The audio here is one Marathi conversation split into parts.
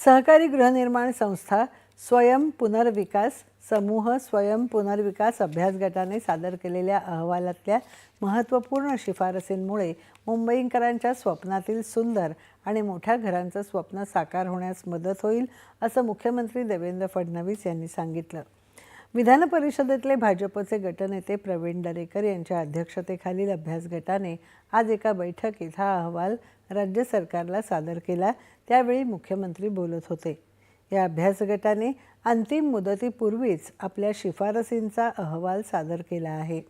सहकारी गृहनिर्माण संस्था स्वयं पुनर्विकास समूह स्वयं पुनर्विकास अभ्यास गटाने सादर केलेल्या अहवालातल्या महत्त्वपूर्ण शिफारसींमुळे मुंबईकरांच्या स्वप्नातील सुंदर आणि मोठ्या घरांचं स्वप्न साकार होण्यास मदत होईल असं मुख्यमंत्री देवेंद्र फडणवीस यांनी सांगितलं। विधान परिषदेतले भाजपचे गटनेते प्रवीण दरेकर यांच्या अध्यक्षतेखालील अभ्यास गटाने आज एका बैठकीत हा अहवाल राज्य सरकारला सादर केला। त्यावेळी मुख्यमंत्री बोलत होते। या अभ्यास गटाने अंतिम मुदतीपूर्वीच आपल्या शिफारसींचा अहवाल सादर केला आहे।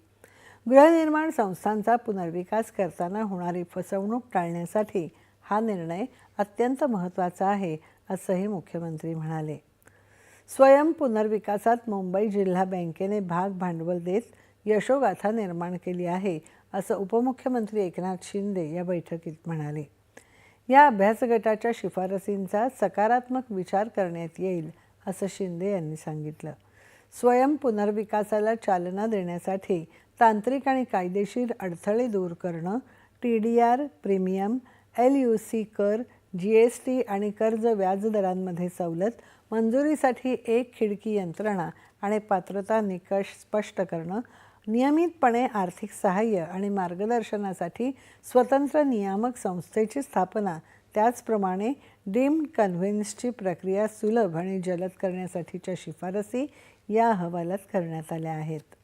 गृहनिर्माण संस्थांचा पुनर्विकास करताना होणारी फसवणूक टाळण्यासाठी हा निर्णय अत्यंत महत्त्वाचा आहे असंही मुख्यमंत्री म्हणाले। स्वयं पुनर्विकासात मुंबई जिल्हा बँकेने भाग भांडवल देत यशोगाथा निर्माण केली आहे असं उपमुख्यमंत्री एकनाथ शिंदे या बैठकीत म्हणाले। या अभ्यास गटाच्या शिफारसींचा सकारात्मक विचार करण्यात येईल असं शिंदे यांनी सांगितलं। स्वयं पुनर्विकासाला चालना देण्यासाठी तांत्रिक आणि कायदेशीर अडथळे दूर करणं, TDR, प्रीमियम, LUC कर, GST आणि कर्ज व्याजदरांमध्ये सवलत, मंजुरीसाठी एक खिडकी यंत्रणा आणि पात्रता निकष स्पष्ट करणं, नियमितपणे आर्थिक सहाय्य आणि मार्गदर्शनासाठी स्वतंत्र नियामक संस्थेची स्थापना, त्याचप्रमाणे डीम्ड कन्व्हेन्सची प्रक्रिया सुलभ आणि जलद करण्यासाठीच्या शिफारसी या अहवालात करण्यात आल्या आहेत।